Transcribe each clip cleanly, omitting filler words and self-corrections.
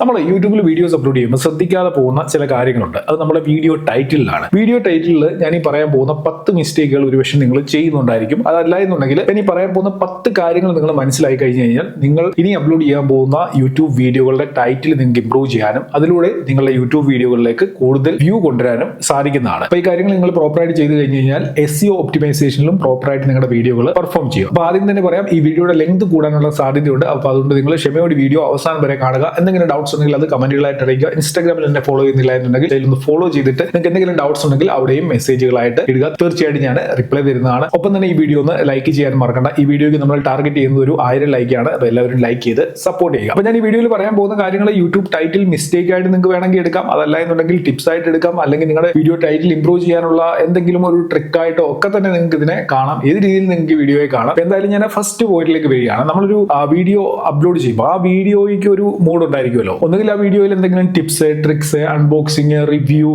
നമ്മൾ യൂട്യൂബിൽ videos upload ചെയ്യുമ്പോൾ ശ്രദ്ധിക്കാതെ പോകുന്ന ചില കാര്യങ്ങളുണ്ട്. അത് നമ്മുടെ വീഡിയോ ടൈറ്റിലാണ്. വീഡിയോ ടൈറ്റിലിൽ ഞാൻ ഈ പറയാൻ പോകുന്ന 10 മിസ്റ്റേക്കുകൾ ഒരുപക്ഷെ നിങ്ങൾ ചെയ്യുന്നുണ്ടായിരിക്കും. അതല്ല എന്നുണ്ടെങ്കിൽ ഞാൻ ഈ പറയാൻ പോകുന്ന 10 കാര്യങ്ങൾ നിങ്ങൾ മനസ്സിലാക്കി കഴിഞ്ഞു കഴിഞ്ഞാൽ നിങ്ങൾ ഇനി അപ്ലോഡ് ചെയ്യാൻ പോകുന്ന യൂട്യൂബ് വീഡിയോകളുടെ ടൈറ്റിൽ നിങ്ങൾക്ക് ഇംപ്രൂവ് ചെയ്യാനും അതിലൂടെ നിങ്ങളുടെ യൂട്യൂബ് വീഡിയോകളിലേക്ക് കൂടുതൽ വ്യൂ കൊണ്ടുവരാനും സാധിക്കുന്നതാണ്. അപ്പോൾ ഈ കാര്യങ്ങൾ നിങ്ങൾ പ്രോപ്പറായിട്ട് ചെയ്ത് കഴിഞ്ഞ് കഴിഞ്ഞാൽ SEO ഒപ്റ്റിമൈസേഷനിലും പ്രോപ്പറായിട്ട് നിങ്ങളുടെ വീഡിയോകൾ പെർഫോം ചെയ്യും. അപ്പോൾ ആദ്യം തന്നെ പറയാം, ഈ വീഡിയോയുടെ ലെങ്ത് കൂടാനുള്ള സാധ്യതയുണ്ട്. അപ്പോൾ അതുകൊണ്ട് നിങ്ങൾ ക്ഷമയോടെ വീഡിയോ അവസാനം വരെ കാണുക. എന്തെങ്കിലും ഡൗട്ട്സ് ഉണ്ടെങ്കിൽ അത് കമന്റുകളായിട്ട് അറിയിക്കുക. ഇൻസ്റ്റാഗ്രാമിൽ എന്നെ ഫോളോ ചെയ്യുന്നില്ല എന്നുണ്ടെങ്കിൽ അതിലൊന്ന് ഫോളോ ചെയ്തിട്ട് നിങ്ങൾക്ക് എന്തെങ്കിലും ഡൗട്ട്സ് ഉണ്ടെങ്കിൽ അവിടെയും മെസ്സേജുകളായിട്ട് ഇടുക. തീർച്ചയായിട്ടും ഞാൻ റിപ്ലൈ തരുന്നതാണ്. ഒപ്പം തന്നെ ഈ വീഡിയോ ഒന്ന് ലൈക്ക് ചെയ്യാൻ മറക്കണ്ട. ഈ വീഡിയോക്ക് നമ്മൾ ടാർഗറ്റ് ചെയ്യുന്നത് ഒരു 1000 ലൈക്കാണ്. അപ്പോൾ എല്ലാവരും ലൈക്ക് ചെയ്ത് സപ്പോർട്ട് ചെയ്യുക. അപ്പോൾ ഞാൻ ഈ വീഡിയോയിൽ പറയാൻ പോകുന്ന കാര്യങ്ങൾ യൂട്യൂബ് ടൈറ്റിൽ മിസ്റ്റേക്ക് ആയിട്ട് നിങ്ങൾക്ക് വേണമെങ്കിൽ എടുക്കാം. അതല്ല എന്നുണ്ടെങ്കിൽ ടിപ്സ് ആയിട്ട് എടുക്കാം. അല്ലെങ്കിൽ നിങ്ങളുടെ വീഡിയോ ടൈറ്റിൽ ഇംപ്രൂവ് ചെയ്യാനുള്ള എന്തെങ്കിലും ഒരു ട്രിക്ക് ആയിട്ടോ ഒക്കെ തന്നെ നിങ്ങൾക്ക് ഇതിനെ കാണാം. ഏത് രീതിയിൽ നിങ്ങൾക്ക് വീഡിയോയെ കാണാം. എന്തായാലും ഞാൻ ഫസ്റ്റ് പോയിന്റിലേക്ക് വരികയാണ്. നമ്മളൊരു വീഡിയോ അപ്ലോഡ് ചെയ്യുമ്പോൾ ആ വീഡിയോയ്ക്ക് ഒരു മൂഡ് ഉണ്ടായിരിക്കുമല്ലോ. ഒന്നുകിൽ ആ വീഡിയോയിൽ എന്തെങ്കിലും tips, tricks, unboxing, review,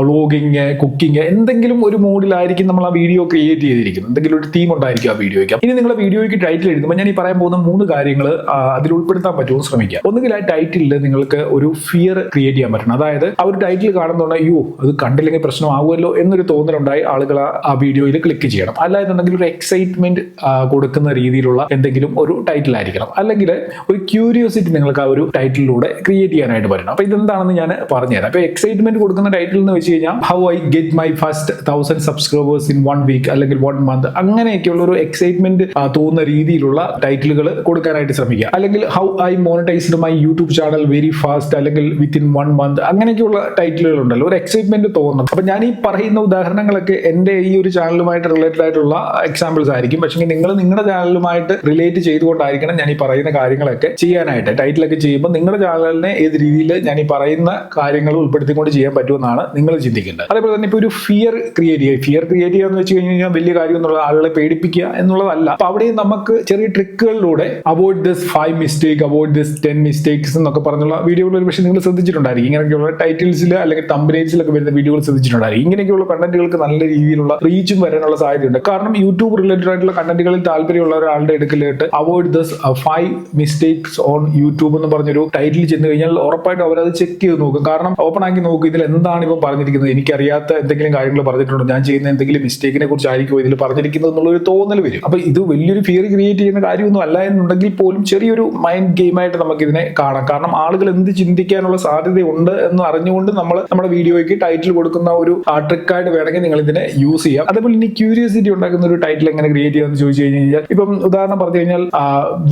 vlogging, cooking എന്തെങ്കിലും ഒരു മൂഡിലായിരിക്കും നമ്മൾ ആ വീഡിയോ ക്രിയേറ്റ് ചെയ്തിരിക്കുന്നത്. എന്തെങ്കിലും ഒരു തീം ഉണ്ടായിരിക്കും ആ വീഡിയോയ്ക്ക്. ഇനി നിങ്ങളുടെ വീഡിയോയ്ക്ക് ടൈറ്റിൽ എഴുതുമ്പോൾ ഞാൻ ഈ പറയാൻ പോകുന്ന 3 കാര്യങ്ങൾ അതിൽ ഉൾപ്പെടുത്താൻ പറ്റുമെന്ന് ശ്രമിക്കുക. ഒന്നുകിൽ ആ ടൈറ്റിലിൽ നിങ്ങൾക്ക് ഒരു ഫിയർ ക്രിയേറ്റ് ചെയ്യാൻ പറ്റണം. അതായത് ആ ഒരു ടൈറ്റിൽ കാണുന്നുണ്ട്, അയ്യോ അത് കണ്ടില്ലെങ്കിൽ പ്രശ്നമാകുമല്ലോ എന്നൊരു തോന്നലുണ്ടായി ആളുകൾ ആ വീഡിയോയിൽ ക്ലിക്ക് ചെയ്യണം. അല്ല എന്നുണ്ടെങ്കിൽ ഒരു എക്സൈറ്റ്മെന്റ് കൊടുക്കുന്ന രീതിയിലുള്ള എന്തെങ്കിലും ഒരു ടൈറ്റിൽ ആയിരിക്കണം. അല്ലെങ്കിൽ ഒരു ക്യൂരിയോസിറ്റി നിങ്ങൾക്ക് ആ ഒരു ടൈറ്റിലൂടെ ക്രിയേറ്റ് ചെയ്യാനായിട്ട് പറ്റണം. അപ്പൊ ഇതെന്താണെന്ന് ഞാൻ പറഞ്ഞുതരാം. അപ്പൊ എക്സൈറ്റ്മെന്റ് കൊടുക്കുന്ന ടൈറ്റിൽ എന്ന് വെച്ച് കഴിഞ്ഞാൽ how I get my first 1000 subscribers in 1 week അല്ലെങ്കിൽ 1 മന്ത്, അങ്ങനെയൊക്കെയുള്ള ഒരു എക്സൈറ്റ്മെന്റ് തോന്നുന്ന രീതിയിലുള്ള ടൈറ്റിലുകൾ കൊടുക്കാനായിട്ട് ശ്രമിക്കുക. അല്ലെങ്കിൽ how I monetised my YouTube channel very fast അല്ലെങ്കിൽ വിത്തിൻ 1 മന്ത്, അങ്ങനെയൊക്കെയുള്ള ടൈറ്റിലുകൾ ഉണ്ടല്ലോ, ഒരു എക്സൈറ്റ്മെന്റ് തോന്നണം. അപ്പൊ ഞാൻ ഈ പറയുന്ന ഉദാഹരണങ്ങളൊക്കെ എന്റെ ഈ ഒരു ചാനലുമായിട്ട് റിലേറ്റഡ് ആയിട്ടുള്ള എക്സാമ്പിൾസ് ആയിരിക്കും. പക്ഷേ നിങ്ങൾ നിങ്ങളുടെ ചാനലുമായിട്ട് റിലേറ്റ് ചെയ്തുകൊണ്ടായിരിക്കണം ഞാൻ ഈ പറയുന്ന കാര്യങ്ങളൊക്കെ ചെയ്യാനായിട്ട്. ടൈറ്റിലൊക്കെ ചെയ്യുമ്പോൾ നിങ്ങളുടെ ചാനലിനെ ഏത് രീതിയിൽ ഞാൻ ഈ പറയുന്ന കാര്യങ്ങൾ ഉൾപ്പെടുത്തിക്കൊണ്ട് ചെയ്യാൻ പറ്റുമെന്നാണ് നിങ്ങൾ ചിന്തിക്കേണ്ടത്. അതേപോലെ തന്നെ ഇപ്പോൾ ഒരു ഫിയർ ക്രിയേറ്റ് ചെയ്യുക എന്ന് വെച്ച് കഴിഞ്ഞാൽ വലിയ കാര്യം എന്നുള്ള ആളുകളെ പേടിപ്പിക്കുക എന്നുള്ളതല്ല. അപ്പൊ അവിടെയും നമുക്ക് ചെറിയ ട്രിക്കുകളിലൂടെ avoid this 5 mistake, avoid this 10 mistakes എന്നൊക്കെ പറഞ്ഞുള്ള വീഡിയോകൾ ഒരു പക്ഷേ നിങ്ങൾ ശ്രദ്ധിച്ചിട്ടുണ്ടായിരിക്കും. ഇങ്ങനെയൊക്കെയുള്ള ടൈറ്റിൽസിൽ അല്ലെങ്കിൽ തംബ്നെയിൽസിലൊക്കെ വരുന്ന വീഡിയോകൾ ശ്രദ്ധിച്ചിട്ടുണ്ടായിരിക്കും. ഇങ്ങനെയൊക്കെയുള്ള കണ്ടന്റുകൾക്ക് നല്ല രീതിയിലുള്ള റീച്ചും വരാനുള്ള സാധ്യതയുണ്ട്. കാരണം യൂട്യൂബ് റിലേറ്റഡ് ആയിട്ടുള്ള കണ്ടന്റുകളിൽ താല്പര്യമുള്ള ഒരാളുടെ എടുക്കലായിട്ട് avoid this 5 mistakes on YouTube എന്ന് പറഞ്ഞൊരു ടൈറ്റിൽ ചെന്ന് കഴിഞ്ഞാൽ ഉറപ്പായിട്ടും അവരത് ചെക്ക് ചെയ്ത് നോക്കും. കാരണം ഓപ്പൺ ആക്കി നോക്കും, ഇതിൽ എന്താണ് ഇപ്പം പറഞ്ഞിരിക്കുന്നത്, എനിക്കറിയാത്ത എന്തെങ്കിലും കാര്യങ്ങൾ പറഞ്ഞിട്ടുണ്ടോ, ഞാൻ ചെയ്യുന്ന എന്തെങ്കിലും മിസ്റ്റേക്കിനെ കുറിച്ചായിരിക്കും ഇതിൽ പറഞ്ഞിരിക്കുന്നത് എന്നുള്ളൊരു തോന്നൽ വരും. അപ്പൊ ഇത് വലിയൊരു ഫിയർ ക്രിയേറ്റ് ചെയ്യുന്ന കാര്യമൊന്നും അല്ല എന്നുണ്ടെങ്കിൽ പോലും ചെറിയൊരു മൈൻഡ് ഗെയിമായിട്ട് നമുക്ക് ഇതിനെ കാണാം. കാരണം ആളുകൾ എന്ത് ചിന്തിക്കാനുള്ള സാധ്യതയുണ്ട് എന്ന് അറിഞ്ഞുകൊണ്ട് നമ്മൾ നമ്മുടെ വീഡിയോയ്ക്ക് ടൈറ്റിൽ കൊടുക്കുന്ന ഒരു ട്രിക്കായിട്ട് വേണമെങ്കിൽ നിങ്ങൾ ഇതിനെ യൂസ് ചെയ്യാം. അതേപോലെ ഇനി ക്യൂരിയോസിറ്റി ഉണ്ടാക്കുന്ന ഒരു ടൈറ്റിൽ എങ്ങനെ ക്രിയേറ്റ് ചെയ്യാമെന്ന് ചോദിച്ചു കഴിഞ്ഞാൽ, ഇപ്പം ഉദാഹരണം പറഞ്ഞു കഴിഞ്ഞാൽ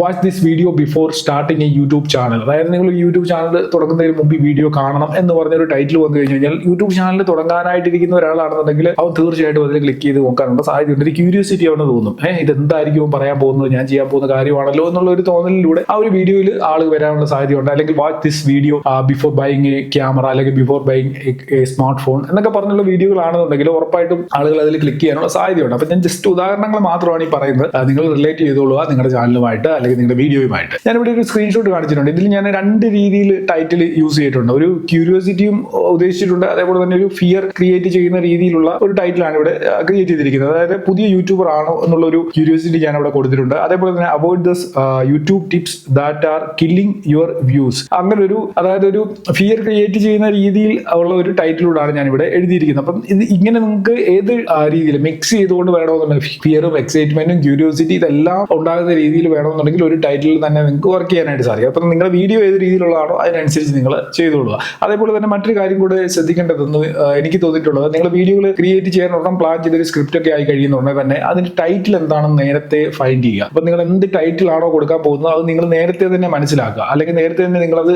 watch this video before starting A YouTube channel. അതായത് നിങ്ങൾ യൂട്യൂബ് ചാനൽ തുടങ്ങുന്നതിന് മുമ്പ് ഈ വീഡിയോ കാണണം എന്ന് പറഞ്ഞൊരു ടൈറ്റിൽ വന്നു കഴിഞ്ഞു കഴിഞ്ഞാൽ യൂട്യൂബ് ചാനൽ തുടങ്ങാനായിട്ടിരിക്കുന്ന ഒരാളാണെന്നുണ്ടെങ്കിൽ അവൻ തീർച്ചയായിട്ടും അതിൽ ക്ലിക്ക് ചെയ്ത് നോക്കാനുള്ള സാധ്യതയുണ്ട്. ഒരു ക്യൂരിയോസിറ്റി അവന് തോന്നും, ഇതെന്തായിരിക്കും പറയാൻ പോകുന്നത്, ഞാൻ ചെയ്യാൻ പോകുന്ന കാര്യമാണല്ലോ എന്നുള്ള ഒരു തോന്നലിലൂടെ ആ ഒരു വീഡിയോയിൽ ആൾ വരാനുള്ള സാധ്യതയുണ്ട്. അല്ലെങ്കിൽ watch this video before buying a camera അല്ലെങ്കിൽ before buying a smart phone എന്നൊക്കെ പറഞ്ഞുള്ള വീഡിയോകളാണെന്നുണ്ടെങ്കിൽ ഉറപ്പായിട്ടും ആളുകൾ അതിൽ ക്ലിക്ക് ചെയ്യാനുള്ള സാധ്യതയുണ്ട്. അപ്പൊ ഞാൻ ജസ്റ്റ് ഉദാഹരണങ്ങൾ മാത്രമാണ് ഈ പറയുന്നത്. നിങ്ങൾ റിലേറ്റ് ചെയ്തോളുക നിങ്ങളുടെ ചാനലുമായിട്ട് അല്ലെങ്കിൽ നിങ്ങളുടെ വീഡിയോയുമായിട്ട്. ഞാനിവിടെ ഒരു സ്ക്രീൻഷോട്ട് കാണിച്ചിട്ടുണ്ട്. ഇതിൽ ഞാൻ 2 രീതിയിൽ ടൈറ്റിൽ യൂസ് ചെയ്തിട്ടുണ്ട്. ഒരു ക്യൂരിയോസിറ്റിയും ഉദ്ദേശിച്ചിട്ടുണ്ട്, അതേപോലെ തന്നെ ഒരു ഫിയർ ക്രിയേറ്റ് ചെയ്യുന്ന രീതിയിലുള്ള ഒരു ടൈറ്റിലാണ് ഇവിടെ ക്രിയേറ്റ് ചെയ്തിരിക്കുന്നത്. അതായത് പുതിയ യൂട്യൂബർ ആണോ എന്നുള്ള ഒരു ക്യൂരിയോസിറ്റി ഞാൻ ഇവിടെ കൊടുത്തിട്ടുണ്ട്. അതേപോലെ തന്നെ avoid this YouTube tips that are killing your views, അങ്ങനെ ഒരു അതായത് ഒരു ഫിയർ ക്രിയേറ്റ് ചെയ്യുന്ന രീതിയിൽ ഉള്ള ഒരു ടൈറ്റിലൂടെയാണ് ഞാൻ ഇവിടെ എഴുതിയിരിക്കുന്നത്. അപ്പം ഇത് ഇങ്ങനെ നിങ്ങൾക്ക് ഏത് രീതിയിൽ മിക്സ് ചെയ്തുകൊണ്ട് വേണമെന്നുണ്ടെങ്കിൽ ഫിയറും എക്സൈറ്റ്മെന്റും ക്യൂരിയോസിറ്റി ഇതെല്ലാം ഉണ്ടാകുന്ന രീതിയിൽ വേണമെന്നുണ്ടെങ്കിൽ ഒരു ടൈറ്റിൽ തന്നെ നിങ്ങൾക്ക് വർക്ക് ചെയ്യാനായിട്ട് സാധിക്കും. അപ്പം നിങ്ങളുടെ വീഡിയോ ഏത് രീതിയിലുള്ളതാണോ അതിനനുസരിച്ച് നിങ്ങൾ ചെയ്തോളുക. അതേപോലെ തന്നെ മറ്റൊരു കാര്യം കൂടെ ശ്രദ്ധിക്കേണ്ടതെന്ന് എനിക്ക് തോന്നിയിട്ടുള്ളത്, നിങ്ങൾ വീഡിയോകൾ ക്രിയേറ്റ് ചെയ്യാൻ ഉടൻ പ്ലാൻ ചെയ്തൊരു സ്ക്രിപ്റ്റ് ഒക്കെ ആയി കഴിയുന്നുണ്ടെങ്കിൽ തന്നെ അതിന്റെ ടൈറ്റിൽ എന്താണെന്ന് നേരത്തെ ഫൈൻഡ് ചെയ്യുക. അപ്പൊ നിങ്ങൾ എന്ത് ടൈറ്റിൽ ആണോ കൊടുക്കാൻ പോകുന്നത് അത് നിങ്ങൾ നേരത്തെ തന്നെ മനസ്സിലാക്കുക, അല്ലെങ്കിൽ നേരത്തെ തന്നെ നിങ്ങളത്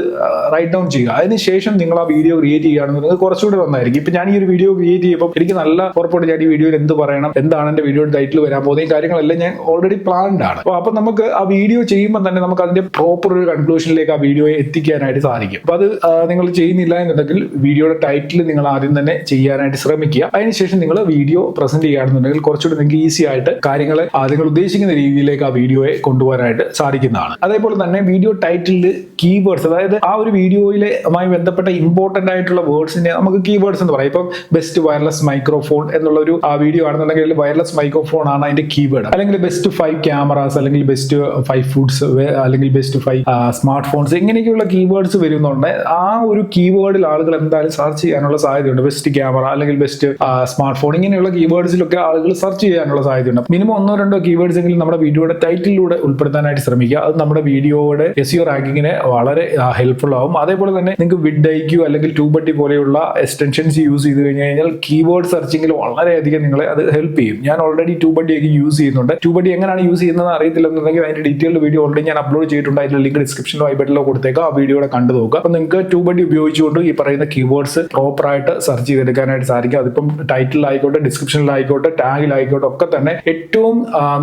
റൈറ്റ് ഡൗൺ ചെയ്യുക. അതിനുശേഷം നിങ്ങൾ ആ വീഡിയോ ക്രിയേറ്റ് ചെയ്യുകയാണെന്നുണ്ടെങ്കിൽ കുറച്ചുകൂടി നന്നായിരിക്കും. ഇപ്പൊ ഞാൻ ഈ ഒരു വീഡിയോ ക്രിയേറ്റ് ചെയ്യുമ്പോൾ എനിക്ക് നല്ല ഉറപ്പോടെ ഞാൻ ഈ വീഡിയോയിൽ എന്ത് പറയണം, എന്താണ് എന്റെ വീഡിയോയുടെ ടൈറ്റിൽ വരാൻ പോകുന്നത്, ഈ കാര്യങ്ങളെല്ലാം ഞാൻ ഓൾറെഡി പ്ലാൻഡ് ആണ്. അപ്പൊ നമുക്ക് ആ വീഡിയോ ചെയ്യുമ്പോൾ തന്നെ നമുക്ക് അതിന്റെ പ്രോപ്പർ ഒരു കൺക്ലൂഷനിലേക്ക് ആ വീഡിയോയെ എത്തിക്കാനായിട്ട് സാധിക്കും. അപ്പൊ അത് നിങ്ങൾ ചെയ്യുന്നില്ല എന്നുണ്ടെങ്കിൽ വീഡിയോയുടെ ടൈറ്റിൽ നിങ്ങൾ ആദ്യം തന്നെ ചെയ്യാനായിട്ട് ശ്രമിക്കുക. അതിനുശേഷം നിങ്ങൾ വീഡിയോ പ്രസന്റ് ചെയ്യുകയാണെന്നുണ്ടെങ്കിൽ കുറച്ചുകൂടി നിങ്ങൾക്ക് ഈസി ആയിട്ട് കാര്യങ്ങൾ നിങ്ങൾ ഉദ്ദേശിക്കുന്ന രീതിയിലേക്ക് ആ വീഡിയോയെ കൊണ്ടുപോകാനായിട്ട് സാധിക്കുന്നതാണ്. അതേപോലെ തന്നെ വീഡിയോ ടൈറ്റിലിൽ കീവേഡ്സ്, അതായത് ആ ഒരു വീഡിയോയിലുമായി ബന്ധപ്പെട്ട ഇമ്പോർട്ടന്റ് ആയിട്ടുള്ള വേർഡ്സിനെ നമുക്ക് കീവേഡ്സ് എന്ന് പറയും. ഇപ്പം ബെസ്റ്റ് വയർലെസ് മൈക്രോഫോൺ എന്നുള്ള ഒരു വീഡിയോ ആണെന്നുണ്ടെങ്കിൽ വയർലെസ് മൈക്രോഫോൺ ആണ് അതിന്റെ കീവേഡ്. അല്ലെങ്കിൽ ബെസ്റ്റ് 5 ക്യാമറാസ് അല്ലെങ്കിൽ ബെസ്റ്റ് 5 ഫുഡ്സ് അല്ലെങ്കിൽ ബെസ്റ്റ് 5 സ്മാർട്ട് ഫോൺസ്, ഇങ്ങനെയൊക്കെയുള്ള കീവേഡ്സ് വരുന്നുണ്ട്. ആ ഒരു കീവേഡിൽ ആളുകൾ എന്തായാലും സെർച്ച് ചെയ്യാനുള്ള സാധ്യതയുണ്ട്. ബെസ്റ്റ് ക്യാമറ അല്ലെങ്കിൽ ബെസ്റ്റ് സ്മാർട്ട് ഫോൺ ഇങ്ങനെയുള്ള കീവേഡ്സിലൊക്കെ ആളുകൾ സെർച്ച് ചെയ്യാനുള്ള സാധ്യതയുണ്ട്. മിനിമം 1-2 കീവേഡ്സ് എങ്കിലും നമ്മുടെ വീഡിയോയുടെ ടൈറ്റിലൂടെ ഉൾപ്പെടുത്താനായിട്ട് ശ്രമിക്കുക. അത് നമ്മുടെ വീഡിയോയുടെ SEO റാങ്കിങ്ങിന് വളരെ ഹെൽപ്ഫുൾ ആവും. അതേപോലെ തന്നെ നിങ്ങൾക്ക് VidIQ അല്ലെങ്കിൽ TubeBuddy പോലെയുള്ള എക്സ്റ്റൻഷൻസ് യൂസ് ചെയ്ത് കഴിഞ്ഞാൽ കീവേഡ് സെർച്ചിങ്ങിൽ വളരെയധികം നിങ്ങളെ അത് ഹെൽപ്പ് ചെയ്യും. ഞാൻ ഓൾറെഡി TubeBuddy ഒക്കെ യൂസ് ചെയ്യുന്നുണ്ട്. TubeBuddy എങ്ങനെയാണ് യൂസ് ചെയ്യുന്നത് അറിയത്തില്ലെന്നുണ്ടെങ്കിൽ അതിന്റെ ഡീറ്റെയിൽഡ് വീഡിയോ ഓൾറെഡി ഞാൻ അപ്ലോഡ് ചെയ്തിട്ടുണ്ട്. അതിന്റെ ലിങ്ക് ഡിസ്ക്രിപ്ഷനിലോ ഐ ബട്ടണിലോ കൊടുത്തേക്കാം. ആ വീഡിയോയുടെ കണ്ടു നോക്കുക. അപ്പൊ നിങ്ങൾക്ക് TubeBuddy ഉപയോഗിച്ചുകൊണ്ട് ഈ പറയുന്ന കീവേഡ്സ് പ്രോപ്പർ ആയിട്ട് സെർച്ച് ചെയ്തെടുക്കാനായിട്ട് സാധിക്കും. അതിപ്പം ടൈറ്റിലായിക്കോട്ടെ, ഡിസ്ക്രിപ്ഷനിലായിക്കോട്ടെ, ടാഗിലായിക്കോട്ടെ ഒക്കെ തന്നെ ഏറ്റവും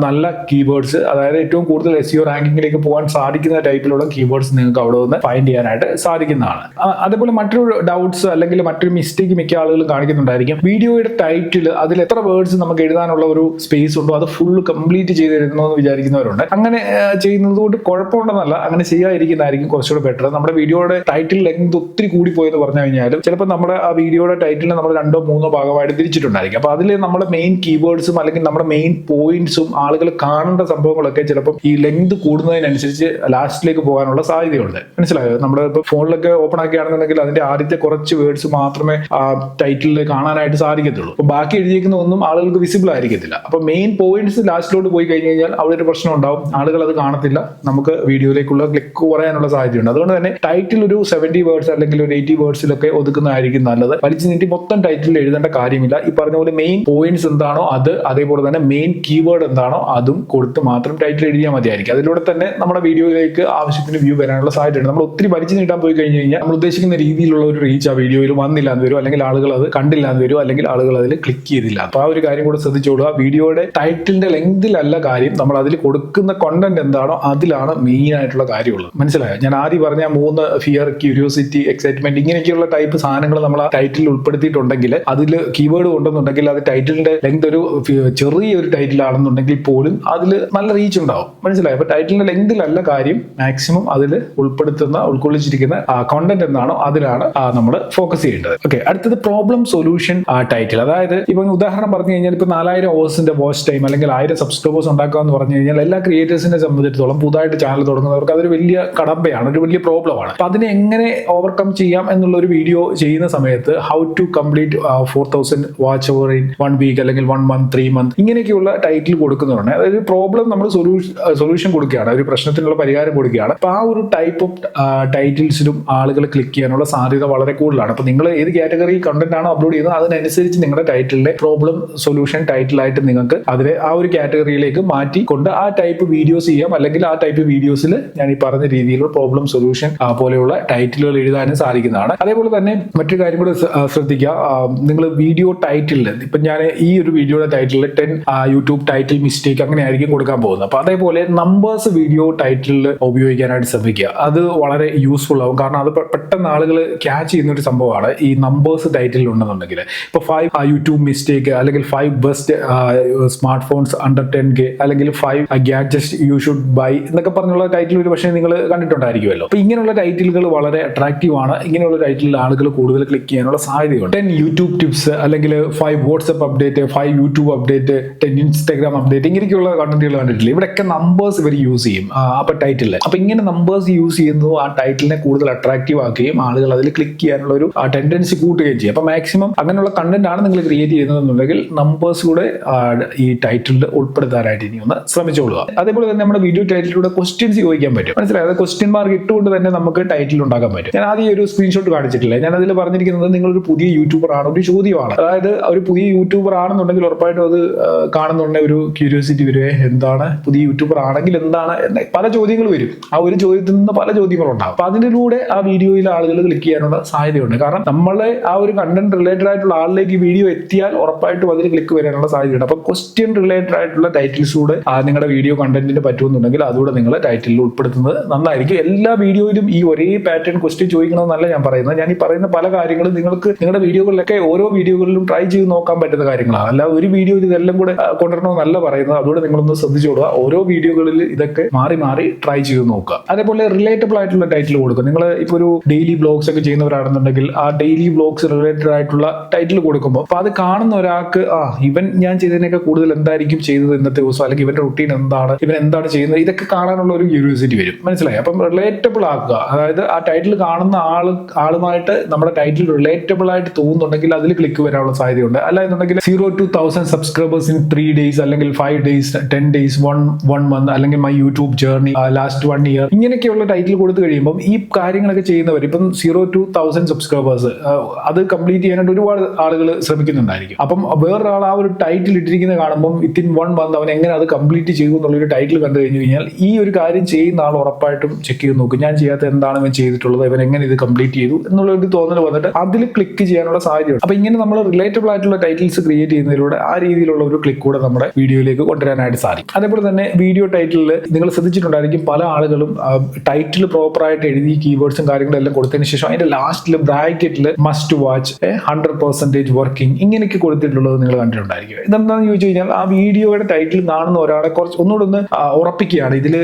നല്ല കീവേഡ്സ്, അതായത് ഏറ്റവും കൂടുതൽ SEO റാങ്കിങ്ങിലേക്ക് പോകാൻ സാധിക്കുന്ന ടൈപ്പിലുള്ള കീവേഡ്സ് നിങ്ങൾക്ക് അവിടെ നിന്ന് ഫൈൻഡ് ചെയ്യാനായിട്ട് സാധിക്കുന്നതാണ്. അതേപോലെ മറ്റൊരു ഡൗട്ട്സ് അല്ലെങ്കിൽ മറ്റൊരു മിസ്റ്റേക്ക് മിക്ക ആളുകളും കാണിക്കുന്നുണ്ടായിരിക്കും. വീഡിയോയുടെ ടൈറ്റിൽ അതിൽ എത്ര വേർഡ്സ് നമുക്ക് എഴുതാനുള്ള ഒരു സ്പേസ് ഉണ്ടോ അത് ഫുൾ കംപ്ലീറ്റ് ചെയ്ത് എഴുതണമെന്ന് വിചാരിക്കുന്നവരുണ്ട്. അങ്ങനെ ചെയ്യുന്നത് കൊണ്ട് കുഴപ്പമുണ്ടെന്നല്ല, അങ്ങനെ ചെയ്യാതിരിക്കുന്നതായിരിക്കും കുറച്ചുകൂടെ ബെറ്റർ. നമ്മുടെ വീഡിയോയുടെ ടൈറ്റിൽ ലെങ്ത് ഒത്തിരി കൂടി പോയെന്ന് പറഞ്ഞു കഴിഞ്ഞാലും ചിലപ്പോൾ നമ്മുടെ ആ വീഡിയോയുടെ ടൈറ്റിൽ നമ്മൾ 2-3 ഭാഗമായിട്ട് തിരിച്ചിട്ടുണ്ടായിരിക്കും. അപ്പൊ അതിൽ നമ്മുടെ മെയിൻ കീവേഡ്സും അല്ലെങ്കിൽ നമ്മുടെ മെയിൻ പോയിന്റ്സും ആളുകൾ കാണേണ്ട സംഭവങ്ങളൊക്കെ ചിലപ്പോൾ ഈ ലെങ്ത് കൂടുന്നതിനനുസരിച്ച് ലാസ്റ്റിലേക്ക് പോകാനുള്ള സാധ്യതയുണ്ട്. മനസ്സിലായോ? നമ്മുടെ ഇപ്പോൾ ഫോണിലൊക്കെ ഓപ്പൺ ആക്കുകയാണെന്നുണ്ടെങ്കിൽ അതിന്റെ ആദ്യത്തെ കുറച്ച് വേർഡ്സ് മാത്രമേ ആ ടൈറ്റിലിൽ കാണാനായിട്ട് സാധിക്കത്തുള്ളൂ. അപ്പൊ ബാക്കി എഴുതിയിരിക്കുന്ന ഒന്നും ആളുകൾക്ക് വിസിബിൾ ആയിരിക്കത്തില്ല. അപ്പൊ മെയിൻ പോയിന്റ്സ് ലാസ്റ്റിലോട്ട് പോയി കഴിഞ്ഞ് കഴിഞ്ഞാൽ അവിടെ ഒരു പ്രശ്നം ഉണ്ടാവും. ആളുകൾ അത് കാണത്തില്ല, നമുക്ക് വീഡിയോയിലേക്കുള്ള ക്ലിക്ക് കുറയാനുള്ള സാധ്യതയുണ്ട്. അതുകൊണ്ട് തന്നെ ടൈറ്റിൽ ഒരു 70 വേർഡ്സ് അല്ലെങ്കിൽ ഒരു 80 വേർഡ്സിലൊക്കെ ഒതുക്കുന്നതായിരിക്കും നല്ലത്. വലിച്ചു നീട്ടി മൊത്തം ടൈറ്റിൽ എഴുതേണ്ട കാര്യമില്ല. ഈ പറഞ്ഞ പോലെ മെയിൻ പോയിന്റ്സ് എന്താണോ അത്, അതേപോലെ തന്നെ മെയിൻ കീവേഡ് എന്താണോ അതും കൊടുത്ത് മാത്രം ടൈറ്റിൽ എഴുതിയാൽ മതിയായിരിക്കും. അതിലൂടെ തന്നെ നമ്മുടെ വീഡിയോയിലേക്ക് ആവശ്യത്തിന് വ്യൂ വരാനുള്ള സാധ്യതയുണ്ട്. നമ്മൾ ഒത്തിരി വലിച്ചു നീട്ടാൻ പോയി കഴിഞ്ഞ് കഴിഞ്ഞാൽ നമ്മൾ ഉദ്ദേശിക്കുന്ന രീതിയിലുള്ള ഒരു റീച്ച് ആ വീഡിയോയിൽ വന്നില്ല എന്ന് വരും, അല്ലെങ്കിൽ ആളുകൾ അത് കണ്ടില്ല എന്ന് വരും, അല്ലെങ്കിൽ ആളുകൾ അതിൽ ക്ലിക്ക് ചെയ്തില്ല. അപ്പൊ ആ ഒരു കാര്യം കൂടെ ശ്രദ്ധിച്ചോളുക. വീഡിയോയുടെ ടൈറ്റിലിന്റെ ലെങ്തിലല്ല കാര്യം, നമ്മൾ അതിൽ കൊടുക്കുന്ന കോണ്ടന്റ് എന്താണോ അതിലാണ് മെയിൻ ആയിട്ടുള്ള കാര്യമുള്ളത്. മനസ്സിലായോ? ഞാൻ ആദ്യം പറഞ്ഞ 3 ഫിയർ, ക്യൂരിയോസിറ്റി, എക്സൈറ്റ്മെന്റ് ഇങ്ങനെയൊക്കെയുള്ള ടൈപ്പ് സാധനങ്ങൾ നമ്മൾ ആ ടൈറ്റിൽ ഉൾപ്പെടുത്തിയിട്ടുണ്ടെങ്കിൽ, അതിൽ കീവേഡ് ഉണ്ടെന്നുണ്ടെങ്കിൽ, അത് ടൈറ്റിലിന്റെ ലെങ്ത് ഒരു ചെറിയൊരു ടൈറ്റിൽ ആണെന്നുണ്ടെങ്കിൽ പോലും അതിൽ നല്ല റീച്ച് ഉണ്ടാവും. മനസ്സിലായോ? അപ്പൊ ടൈറ്റിലിന്റെ ലെങ്തിലല്ല കാര്യം, മാക്സിമം അതിൽ ഉൾക്കൊള്ളിച്ചിരിക്കുന്ന കോണ്ടന്റ് എന്താണോ അതിലാണ് നമ്മൾ ഫോക്കസ് ചെയ്യേണ്ടത്. ഓക്കെ, അടുത്തത് പ്രോബ്ലം സൊല്യൂഷൻ ടൈറ്റിൽ. അതായത് ഇപ്പൊ ഉദാഹരണം പറഞ്ഞു കഴിഞ്ഞാൽ ഇപ്പൊ 4000 ഹവേഴ്സിന്റെ വാച്ച് ടൈം അല്ലെങ്കിൽ 1000 സബ്സ്ക്രൈബേഴ്സ് ഉണ്ടാക്കുക എന്ന് പറഞ്ഞു കഴിഞ്ഞാൽ എല്ലാ ക്രിയേറ്റേഴ്സിനെ സംബന്ധിച്ചിടത്തോളം പുതുതായിട്ട് ചാനൽ തുടങ്ങുന്നവർക്ക് അതൊരു വലിയ കടമ്പയാണ്, ഒരു വലിയ പ്രോബ്ലമാണ്. അപ്പൊ അതിനെ എങ്ങനെ ഓവർകം ചെയ്യാം എന്നുള്ള ഒരു വീഡിയോ ചെയ്യുന്ന സമയത്ത് how to complete 4000 watch over in 1 week അല്ലെങ്കിൽ 1 മന്ത് 3 മന്ത് ഇങ്ങനെയൊക്കെയുള്ള ടൈറ്റിൽ കൊടുക്കുന്നുണ്ട്. അതായത് പ്രോബ്ലം നമ്മൾ സൊല്യൂഷൻ കൊടുക്കുകയാണ്, ഒരു പ്രശ്നത്തിനുള്ള പരിഹാരം കൊടുക്കുകയാണ്. അപ്പൊ ആ ഒരു ടൈപ്പ് ഓഫ് ടൈറ്റിൽസിലും ആളുകൾ ക്ലിക്ക് ചെയ്യാനുള്ള സാധ്യത വളരെ കൂടുതലാണ്. അപ്പൊ നിങ്ങൾ ഏത് കാറ്റഗറി കണ്ടന്റ് ആണോ അപ്ലോഡ് ചെയ്യുന്നത് അതിനനുസരിച്ച് നിങ്ങളുടെ ടൈറ്റിലിന്റെ പ്രോബ്ലം സൊല്യൂഷൻ ടൈറ്റിലായിട്ട് നിങ്ങൾക്ക് അതിനെ ആ ഒരു കാറ്റഗറിയിലേക്ക് മാറ്റിക്കൊണ്ട് ആ ടൈപ്പ് വീഡിയോസ് ചെയ്യാം, അല്ലെങ്കിൽ ആ ടൈപ്പ് വീഡിയോസിൽ ഞാൻ ഈ പറഞ്ഞ രീതിയിലുള്ള പ്രോബ്ലം സൊല്യൂഷൻ പോലെയുള്ള ടൈറ്റിലുകൾ എഴുതാനും സാധിക്കുന്നതാണ്. അതേപോലെ തന്നെ മറ്റൊരു കാര്യം കൂടെ ശ്രദ്ധിക്കുക. നിങ്ങൾ വീഡിയോ ടൈറ്റിലിൽ ഇപ്പൊ ഞാൻ ഈ ഒരു വീഡിയോയുടെ ടൈറ്റിലിൽ 10 യൂട്യൂബ് ടൈറ്റിൽ മിസ്റ്റേക്ക് അങ്ങനെ ആയിരിക്കും കൊടുക്കാൻ പോകുന്നത്. അപ്പൊ അതേപോലെ നമ്പേഴ്സ് വീഡിയോ ടൈറ്റിലിൽ ഉപയോഗിക്കാനായിട്ട് ശ്രമിക്കുക. അത് വളരെ യൂസ്ഫുൾ ആവും. കാരണം അത് പെട്ടെന്ന് ആളുകൾ ക്യാച്ച് ചെയ്യുന്ന ഒരു സംഭവമാണ് ഈ നമ്പേഴ്സ് ടൈറ്റിൽ ഉണ്ടെന്നുണ്ടെങ്കിൽ. ഇപ്പൊ 5 യൂട്യൂബ് മിസ്റ്റേക്ക്, അല്ലെങ്കിൽ 5 best smart phones under 10K, അല്ലെങ്കിൽ 5 ഗാഡ്ജറ്റ്സ് യു ഷുഡ് ബൈ എന്നൊക്കെ പറഞ്ഞുള്ള ടൈറ്റിൽ ഒരു പക്ഷേ നിങ്ങൾ കണ്ടിട്ടുണ്ടായിരിക്കുമല്ലോ. അപ്പൊ ഇങ്ങനെയുള്ള ടൈറ്റിലുകൾ വളരെ അട്രാക്റ്റീവ് ആണ്. ഇങ്ങനെയുള്ള ടൈറ്റിൽ ആളുകൾ കൂടുതൽ ക്ലിക്ക് ചെയ്യാനുള്ള സാധ്യതയുണ്ട്. 10 യൂട്യൂബ് ടിപ്സ്, അല്ലെങ്കിൽ 5 WhatsApp update, 5 YouTube update, 10 Instagram update, ഇങ്ങനെയൊക്കെയുള്ള കണ്ടന്റുകൾ കണ്ടിട്ടില്ല. ഇവിടെയൊക്കെ നമ്പേഴ്സ് ഇവർ യൂസ് ചെയ്യും അപ്പൊ ടൈറ്റിൽ. അപ്പൊ ഇങ്ങനെ നമ്പേഴ്സ് യൂസ് ചെയ്യുന്നത് ആ ടൈറ്റിലിനെ കൂടുതൽ അട്രാക്റ്റീവ് ആക്കുകയും ആളുകൾ അതിൽ ക്ലിക്ക് ചെയ്യാനുള്ള ഒരു ടെൻഡൻസി കൂട്ടുകയും ചെയ്യും. അപ്പൊ മാക്സിമം അങ്ങനെയുള്ള കണ്ടന്റ് ആണ് നിങ്ങൾ ക്രിയേറ്റ് ചെയ്യുന്നതെന്നുണ്ടെങ്കിൽ നമ്പേഴ്സ് കൂടെ ഈ ടൈറ്റിലിൽ ഉൾപ്പെടുത്താനായിട്ട് ഇനി ഒന്ന് ശ്രമിച്ചോളുക. അതേപോലെ തന്നെ നമ്മുടെ വീഡിയോ ടൈറ്റിലൂടെ ക്വസ്റ്റ്യൻസ് ചോദിക്കാൻ പറ്റും. മനസ്സിലായത്? ക്വസ്റ്റ്യൻ മാർക്ക് ഇട്ടുകൊണ്ട് തന്നെ നമുക്ക് ടൈറ്റിൽ ഉണ്ടാക്കാൻ പറ്റും. ഞാൻ ആദ്യം ഒരു സ്ക്രീൻഷോട്ട് കാണിച്ചിട്ടില്ല. ഞാൻ അതിൽ പറഞ്ഞിരിക്കുന്നത് നിങ്ങളൊരു പുതിയ യൂട്യൂബർ ആണ്, ഒരു ചോദ്യമാണ്. അതായത് ഒരു പുതിയ യൂട്യൂബർ ആണെന്നുണ്ടെങ്കിൽ ഉറപ്പായിട്ടും അത് കാണുന്നുണ്ടെങ്കിൽ ഒരു ക്യൂരിയോസിറ്റി വരുവേ, എന്താണ് പുതിയ യൂട്യൂബർ ആണെങ്കിൽ എന്താണ് എന്ന പല ചോദ്യങ്ങൾ വരും. ആ ഒരു ചോദ്യത്തിൽ നിന്ന് പല ചോദ്യങ്ങളുണ്ടാകും. അപ്പൊ അതിലൂടെ ആ വീഡിയോയിൽ ആളുകൾ ക്ലിക്ക് ചെയ്യാനുള്ള സാധ്യതയുണ്ട്. കാരണം നമ്മളെ ആ ഒരു കണ്ടന്റ് റിലേറ്റഡ് ആയിട്ടുള്ള ആളിലേക്ക് വീഡിയോ എത്തിയാൽ ഉറപ്പായിട്ടും അതിൽ ക്ലിക്ക് വരാനുള്ള സാധ്യതയുണ്ട്. അപ്പൊ ക്വസ്റ്റ്യൻ റിലേറ്റഡ് ആയിട്ടുള്ള ടൈറ്റിൽസ് കൂടെ നിങ്ങളുടെ വീഡിയോ കണ്ടന്റിന് പറ്റുമെന്നുണ്ടെങ്കിൽ അതുകൂടെ നിങ്ങൾ ടൈറ്റിലിൽ ഉൾപ്പെടുത്തുന്നത് നന്നായിരിക്കും. എല്ലാ വീഡിയോയിലും ഈ ഒരേ പാറ്റേൺ ക്വസ്റ്റ്യൻ ചോദിക്കണമെന്നല്ല ഞാൻ പറയുന്നത്. ഞാൻ ഈ പറയുന്ന പല കാര്യങ്ങളും നിങ്ങൾക്ക് നിങ്ങളുടെ വീഡിയോകളിലൊക്കെ ഓരോ വീഡിയോകളിലും ട്രൈ ചെയ്ത് നോക്കാൻ പറ്റുന്ന കാര്യങ്ങളാണ്. അല്ല ഒരു വീഡിയോയിൽ ഇതെല്ലാം കൂടെ കൊണ്ടുവരണമെന്നല്ല പറയുന്നത്. അതുകൊണ്ട് നിങ്ങളൊന്ന് ശ്രദ്ധിച്ചോളുക. ഓരോ വീഡിയോകളിൽ ഇതൊക്കെ മാറി മാറി ട്രൈ ചെയ്ത് നോക്കുക. അതേപോലെ റിലേറ്റബിൾ ആയിട്ടുള്ള ടൈറ്റിൽ കൊടുക്കുക. നിങ്ങൾ ഇപ്പോൾ ഒരു ഡെയിലി വ്ലോഗ്സ് ഒക്കെ ചെയ്യുന്നവരാണെന്നുണ്ടെങ്കിൽ ആ ഡെയിലി വ്ലോഗ്സ് റിലേറ്റഡ് ആയിട്ടുള്ള ടൈറ്റിൽ കൊടുക്കുമ്പോൾ അപ്പൊ അത് കാണുന്ന ഒരാൾക്ക് ഇവൻ ഞാൻ ചെയ്തതിനൊക്കെ കൂടുതൽ എന്തായിരിക്കും ചെയ്തത് ഇന്നത്തെ ദിവസം, അല്ലെങ്കിൽ ഇവന്റെ റുട്ടീൻ എന്താണ്, ഇവൻ എന്താണ് ചെയ്യുന്നത്, ഇതൊക്കെ കാണാനുള്ള ഒരു ക്യൂരിയോസിറ്റി വരും. മനസ്സിലായി? അപ്പം റിലേറ്റബിൾ ആകുക. ആക്കുക. അതായത് ആ ടൈറ്റിൽ കാണുന്ന ആളുമായിട്ട് നമ്മുടെ ടൈറ്റിൽ റിലേറ്റബിൾ ആയിട്ട് തോന്നുന്നുണ്ടെങ്കിൽ അതിൽ ക്ലിക്ക് വരാനുള്ള സാധ്യതയുണ്ട്. അല്ല എന്നുണ്ടെങ്കിൽ 0 to 1000 സബ്സ്ക്രൈബേഴ്സ് ഇൻ 3 days അല്ലെങ്കിൽ 5 days 10 days 1 month അല്ലെങ്കിൽ my YouTube journey last 1 year ഇങ്ങനെയൊക്കെയുള്ള ടൈറ്റിൽ കൊടുത്തു കഴിയുമ്പോൾ ഈ കാര്യങ്ങളൊക്കെ ചെയ്യുന്നവർ ഇപ്പം 0 to 1000 സബ്സ്ക്രൈബേഴ്സ് അത് കംപ്ലീറ്റ് ചെയ്യാനായിട്ട് ഒരുപാട് ആളുകൾ ശ്രമിക്കുന്നുണ്ടായിരിക്കും. അപ്പം വേറൊരാൾ ആ ഒരു ടൈറ്റിൽ ഇട്ടിരിക്കുന്നത് കാണുമ്പോൾ വിത്തിൻ 1 month അവൻ എങ്ങനെ അത് കംപ്ലീറ്റ് ചെയ്തു എന്നുള്ളൊരു ടൈറ്റിൽ കണ്ടു കഴിഞ്ഞു കഴിഞ്ഞാൽ ഈ ഒരു കാര്യം ചെയ്യുന്ന ആൾ ഉറപ്പായിട്ടും ചെക്ക് ചെയ്ത് നോക്കും. ഞാൻ ചെയ്യാത്ത എന്താണ് ഇവൻ ചെയ്തിട്ടുള്ളത്, ഇവൻ എങ്ങനെ ഇത് കംപ്ലീറ്റ് ചെയ്തു എന്നുള്ള ഒരു തോന്നൽ വന്നിട്ട് അതിൽ ക്ലിക്ക് ചെയ്യാനുള്ള സാധ്യതയുണ്ട്. അപ്പൊ ഇങ്ങനെ നമ്മൾ റിലേറ്റബിൾ ആയിട്ടുള്ള ടൈറ്റിൽസ് ക്രിയേറ്റ് ചെയ്യുന്നതിലൂടെ ആ രീതിയിലുള്ള ഒരു ക്ലിക്ക് കൂടെ നമ്മുടെ വീഡിയോയിലേക്ക് കൊണ്ടുവരാനായിട്ട് സാധിക്കും. അതേപോലെ തന്നെ വീഡിയോ ടൈറ്റിലിൽ നിങ്ങൾ ശ്രദ്ധിച്ചിട്ടുണ്ടായിരിക്കും പല ആളുകളും ടൈറ്റിൽ പ്രോപ്പർ ആയിട്ട് എഴുതി കീവേഡ്സും കാര്യങ്ങളും എല്ലാം കൊടുത്തതിന് ശേഷം അതിന്റെ ലാസ്റ്റിൽ ബ്രാക്കറ്റിൽ മസ്റ്റ് വാച്ച് 100% വർക്കിംഗ് ഇങ്ങനെയൊക്കെ കൊടുത്തിട്ടുള്ളത് നിങ്ങൾ കണ്ടിട്ടുണ്ടായിരിക്കും. ഇതെന്താണെന്ന് ചോദിച്ചു കഴിഞ്ഞാൽ ആ വീഡിയോയുടെ ടൈറ്റിൽ കാണുന്ന ഒരാളെ കുറച്ച് ഒന്നുകൂടെ ഒന്ന് ഉറപ്പിക്കുകയാണ് ഇതിൽ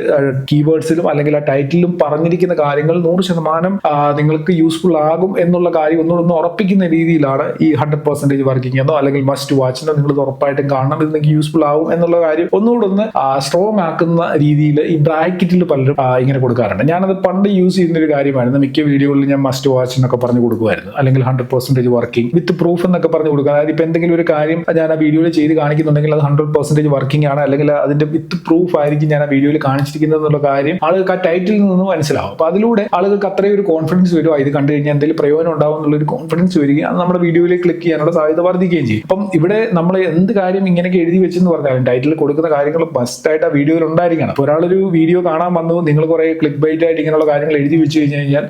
കീവേഡ്സിലും അല്ലെങ്കിൽ ആ ടൈറ്റിലും പറഞ്ഞിരിക്കുന്ന കാര്യങ്ങൾ 100% നിങ്ങൾക്ക് യൂസ്ഫുൾ ആകും എന്നുള്ള കാര്യം ഒന്നുകൂടെ ഉറപ്പിക്കുന്ന രീതിയിലാണ് ഈ 100% വർക്കിംഗ് എന്നോ അല്ലെങ്കിൽ മസ്റ്റ് വാച്ചിനോ നിങ്ങൾ ഇത് ഉറപ്പായിട്ടും കാണണം, ഇത് നിങ്ങൾക്ക് യൂസ്ഫുൾ ആകും എന്നുള്ള കാര്യം ഒന്നുകൂടെ ഒന്ന് സ്ട്രോങ് ആക്കുന്ന രീതിയിൽ ഈ ബ്രാക്കറ്റിൽ പലരും ഇങ്ങനെ കൊടുക്കാറുണ്ട്. ഞാനത് പണ്ട് യൂസ് ചെയ്യുന്ന ഒരു കാര്യമായിരുന്നു. മിക്ക വീഡിയോകളിൽ ഞാൻ മസ്റ്റ് വാച്ച് എന്നൊക്കെ പറഞ്ഞു കൊടുക്കുമായിരുന്നു, അല്ലെങ്കിൽ 100% വർക്കിംഗ് വിത്ത് പ്രൂഫ് എന്നൊക്കെ പറഞ്ഞു കൊടുക്കുക. അതായത് ഇപ്പൊ എന്തെങ്കിലും ഒരു കാര്യം ഞാൻ ആ വീഡിയോയിൽ ചെയ്ത് കാണിക്കുന്നുണ്ടെങ്കിൽ അത് 100% വർക്കിംഗ് ആണ്, അല്ലെങ്കിൽ അതിന്റെ വിത്ത് പ്രൂഫ് ആയിരിക്കും ഞാൻ ആ വീഡിയോയിൽ കാണിച്ചിരിക്കുന്നത് എന്നുള്ള കാര്യം ആളുകൾക്ക് ആ ടൈറ്റിൽ നിന്ന് മനസ്സിലാവും. അപ്പൊ അതിലൂടെ ആളുകൾക്ക് അത്രയും ഒരു കോൺഫിഡൻസ് വരും, ഇത് കണ്ടു കഴിഞ്ഞാൽ എന്തെങ്കിലും പ്രയോജനം ഉണ്ടാവും എന്നുള്ളൊരു കോൺഫിഡൻസ് വരികയും അത് നമ്മുടെ വീഡിയോയിലേക്ക് ക്ലിക്ക് ചെയ്യാനുള്ള സാധ്യത വർദ്ധിക്കുകയും ചെയ്യും. അപ്പം ഇവിടെ നമ്മൾ എന്ത് കാര്യം ഇങ്ങനെയൊക്കെ എഴുതി വെച്ചെന്ന് പറഞ്ഞാലും ടൈറ്റിൽ കൊടുക്കുന്ന കാര്യങ്ങൾ മസ്റ്റ് ആയിട്ട് ആ വീഡിയോയിൽ ഉണ്ടായിരിക്കണം. അപ്പോൾ ഒരാളൊരു വീഡിയോ കാണാൻ വന്നു, നിങ്ങൾ കുറെ ക്ലിക്ക് ബൈറ്റ് ആയിട്ട് ഇങ്ങനെയുള്ള കാര്യങ്ങൾ എഴുതി വെച്ച് കഴിഞ്ഞ് കഴിഞ്ഞാൽ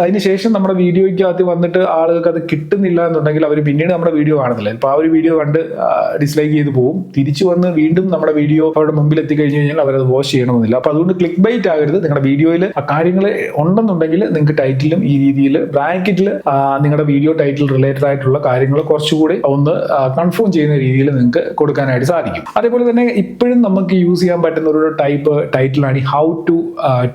അതിനുശേഷം നമ്മുടെ വീഡിയോയ്ക്കകത്ത് വന്നിട്ട് ആളുകൾക്ക് അത് കിട്ടുന്നില്ല എന്നുണ്ടെങ്കിൽ അവർ പിന്നീട് നമ്മുടെ വീഡിയോ കാണുന്നില്ല. ഇപ്പൊ ആ ഒരു വീഡിയോ കണ്ട് ഡിസ്ലൈക്ക് ചെയ്ത് പോകും, തിരിച്ചു വന്ന് വീണ്ടും നമ്മുടെ വീഡിയോ അവരുടെ മുമ്പിൽ എത്തിക്കഴിഞ്ഞു കഴിഞ്ഞാൽ അവരത് വാച്ച് ചെയ്യണമെന്നില്ല. അപ്പൊ അതുകൊണ്ട് ക്ലിക്ക് ബൈറ്റ് ആകരുത്. നിങ്ങളുടെ വീഡിയോയിൽ ആ കാര്യങ്ങൾ ഉണ്ടെന്നുണ്ടെങ്കിൽ നിങ്ങൾക്ക് ടൈറ്റിലും ഈ രീതിയിൽ ബ്രാക്കറ്റിൽ നിങ്ങളുടെ വീഡിയോ ടൈറ്റിൽ റിലേറ്റഡ് ആയിട്ടുള്ള കാര്യങ്ങൾ കുറച്ചുകൂടി ഒന്ന് കൺഫേം ചെയ്യുന്ന രീതിയിൽ നിങ്ങൾക്ക് കൊടുക്കാനായിട്ട് സാധിക്കും. അതേപോലെ തന്നെ ഇപ്പോഴും നമുക്ക് യൂസ് ചെയ്യാൻ പറ്റുന്ന ഒരു ടൈപ്പ് ടൈറ്റിലാണ് ഈ ഹൗ ടു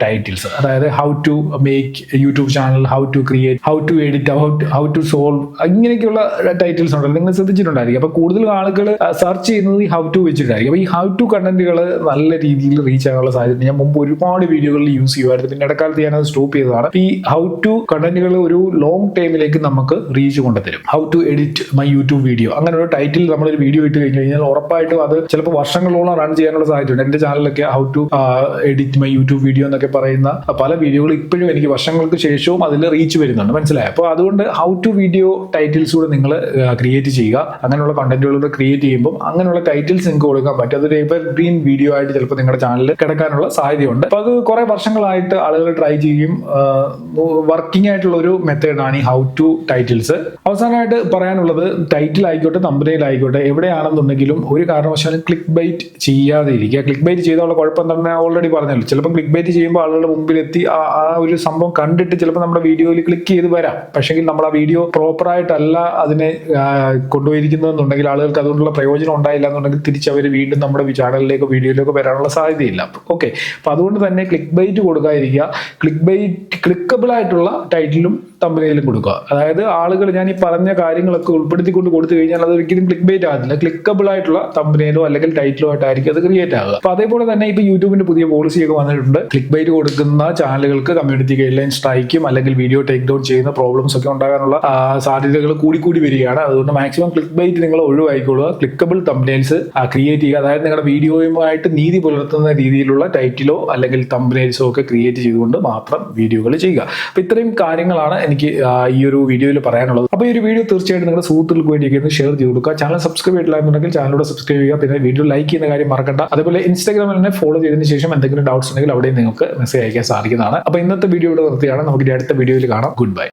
ടൈറ്റിൽസ്. അതായത് how to make YouTube channel, how to create, how to edit, how to solve ഇങ്ങനെയൊക്കെയുള്ള ടൈറ്റിൽസ് ഉണ്ടല്ലോ, നിങ്ങൾ ശ്രദ്ധിച്ചിട്ടുണ്ടായിരിക്കും. അപ്പൊ കൂടുതൽ ആളുകൾ സെർച്ച് ചെയ്യുന്നത് ഈ ഹൗ ടു വെച്ചിട്ടായിരിക്കും. അപ്പൊ ഈ ഹൗ ടു കണ്ടന്റുകൾ നല്ല രീതിയിൽ റീച്ച് ആകാനുള്ള സാധ്യത ഞാൻ മുമ്പ് ഒരുപാട് വീഡിയോകളിൽ യൂസ് ചെയ്യുമായിരുന്നു. പിന്നെ ഇടക്കാലത്ത് ഞാനത് സ്റ്റോപ്പ് ചെയ്തതാണ്. ഈ ഹൗ ടു കണ്ടന്റുകൾ ഒരു ലോങ് ടൈമിലേക്ക് നമുക്ക് റീച്ച് കൊണ്ടുതരും. How to edit my YouTube video അങ്ങനെ ഒരു ടൈറ്റിൽ നമ്മളൊരു വീഡിയോ ഇട്ട് കഴിഞ്ഞ് കഴിഞ്ഞാൽ ഉറപ്പായിട്ടും അത് ചിലപ്പോൾ വർഷങ്ങളോളം റൺ ചെയ്യാനുള്ള സാധ്യതയുണ്ട്. എന്റെ ചാനലിലൊക്കെ how to edit my YouTube video എന്നൊക്കെ പറയുന്ന പല വീഡിയോകൾ ഇപ്പോഴും എനിക്ക് വർഷങ്ങൾക്ക് ശേഷവും അതിൽ റീച്ച് വരുന്നുണ്ട്, മനസ്സിലായി. അപ്പോൾ അതുകൊണ്ട് ഹൗ ടു വീഡിയോ ടൈറ്റിൽസ് കൂടെ നിങ്ങൾ ക്രിയേറ്റ് ചെയ്യുക. അങ്ങനെയുള്ള കണ്ടന്റുകൾ ക്രിയേറ്റ് ചെയ്യുമ്പോൾ അങ്ങനെയുള്ള ടൈറ്റിൽസ് നിങ്ങൾക്ക് കൊടുക്കാൻ പറ്റും. അതൊരു എവർഗ്രീൻ വീഡിയോ ആയിട്ട് ചിലപ്പോൾ നിങ്ങളുടെ ചാനലിൽ കിടക്കാനുള്ള സാധ്യതയുണ്ട്. അപ്പോൾ അത് കുറെ വർഷങ്ങളായിട്ട് ആളുകൾ ട്രൈ ചെയ്യും. വർക്കിംഗ് ആയിട്ടുള്ള ഒരു മെത്തേഡാണ് ഈ ഹൗ ടു ടൈറ്റിൽസ്. അവസാനമായിട്ട് പറയാനുള്ളത് ടൈറ്റിൽ ആയിക്കോട്ടെ തമ്പനെയിൽ ആയിക്കോട്ടെ എവിടെയാണെന്നുണ്ടെങ്കിലും ഒരു കാരണവശാലും ക്ലിക്ക് ബൈറ്റ് ചെയ്യാതെ ഇരിക്കുക. ക്ലിക്ക് ബൈറ്റ് ചെയ്താലുള്ള കുഴപ്പം തന്നെ ഓൾറെഡി പറഞ്ഞല്ലോ. ചിലപ്പോൾ ക്ലിക്ക് ബൈറ്റ് ചെയ്യുമ്പോൾ ആളുകളുടെ മുമ്പിലെത്തി ആ ഒരു സംഭവം കണ്ടിട്ട് ചിലപ്പോൾ നമ്മുടെ വീഡിയോയിൽ ക്ലിക്ക് ചെയ്ത് വരാം. പക്ഷെങ്കിൽ നമ്മൾ ആ വീഡിയോ പ്രോപ്പറായിട്ടല്ല അതിനെ കൊണ്ടുപോയിരിക്കുന്നതെന്നുണ്ടെങ്കിൽ ആളുകൾക്ക് അതുകൊണ്ടുള്ള പ്രയോജനം ഉണ്ടായില്ല എന്നുണ്ടെങ്കിൽ തിരിച്ചവർ വീണ്ടും നമ്മുടെ ചാനലിലേക്കോ വീഡിയോയിലേക്കോ വരാനുള്ള സാധ്യതയില്ല. ഓക്കെ, അപ്പൊ അതുകൊണ്ട് തന്നെ ക്ലിക്ക് ബൈറ്റ് കൊടുക്കാതിരിക്കുക. ക്ലിക്കബിൾ ആയിട്ടുള്ള ടൈറ്റിലും തമ്പനെയിലും കൊടുക്കുക. അതായത് ആളുകൾ ഞാൻ ഈ പറഞ്ഞ കാര്യങ്ങളൊക്കെ ഉൾപ്പെടുത്തിക്കൊണ്ട് കൊടുത്തു കഴിഞ്ഞാൽ അത് ഒരിക്കലും ക്ലിക്ക് ബൈറ്റ് ആകത്തില്ല. ക്ലിക്കബിൾ ആയിട്ടുള്ള തമ്പനെയിലോ അല്ലെങ്കിൽ ടൈറ്റിലോ ആയിട്ടായിരിക്കും അത് ക്രിയേറ്റ് ആകുക. അപ്പൊ അതേപോലെ തന്നെ ഇപ്പൊ യൂട്യൂബിന്റെ പുതിയ പോളിസിയൊക്കെ വന്നിട്ടുണ്ട്. ക്ലിക്ക് ബൈറ്റ് കൊടുക്കുന്ന ചാനലുകൾക്ക് കമ്മ്യൂണിറ്റി ഗൈഡ് ലൈൻ സ്ട്രൈക്കും അല്ലെങ്കിൽ വീഡിയോ ടേക്ക് ഡൗൺ ചെയ്യുന്ന പ്രോബ്ലംസ് ഒക്കെ ഉണ്ടാകാനുള്ള സാധ്യതകൾ കൂടി വരികയാണ്. അതുകൊണ്ട് മാക്സിമം ക്ലിക്ക് ബൈറ്റ് നിങ്ങൾ ഒഴിവായിക്കൊള്ളുക. ക്ലിക്കബിൾ തമ്പനെയിൽസ് ക്രിയേറ്റ് ചെയ്യുക. അതായത് നിങ്ങളുടെ വീഡിയോയുമായിട്ട് നീതി പുലർത്തുന്ന രീതിയിലുള്ള ടൈറ്റിലോ അല്ലെങ്കിൽ തമ്പനെയിൽസോ ഒക്കെ ക്രിയേറ്റ് ചെയ്തുകൊണ്ട് മാത്രം വീഡിയോകൾ ചെയ്യുക. അപ്പൊ ഇത്രയും കാര്യങ്ങളാണ് എനിക്ക് ഈ ഒരു വീഡിയോയിൽ പറയാനുള്ളത്. അപ്പോൾ ഈ ഒരു വീഡിയോ തീർച്ചയായിട്ടും നിങ്ങളുടെ സുഹൃത്തുക്കൾക്ക് വേണ്ടിയൊക്കെ ഷെയർ ചെയ്ത് കൊടുക്കുക. ചാനൽ സബ്സ്ക്രൈബ് ചെയ്തിട്ടുണ്ടെങ്കിൽ ചാനലിലൂടെ സബ്സ്ക്രൈബ് ചെയ്യുക. പിന്നെ വീഡിയോ ലൈക്ക് ചെയ്യുന്ന കാര്യം മറക്കണ്ട. അതേപോലെ ഇൻസ്റ്റാഗ്രാമിൽ തന്നെ ഫോളോ ചെയ്തതിന് ശേഷം എന്തെങ്കിലും ഡൗട്ട്സ് ഉണ്ടെങ്കിൽ അവിടെ നിങ്ങൾക്ക് മെസ്സേജ് അയക്കാൻ സാധിക്കുന്നതാണ്. അപ്പോൾ ഇന്നത്തെ വീഡിയോ ഇവിടെ നിർത്തിയാണ്. നമുക്ക് അടുത്ത വീഡിയോയിൽ കാണാം. Good bye.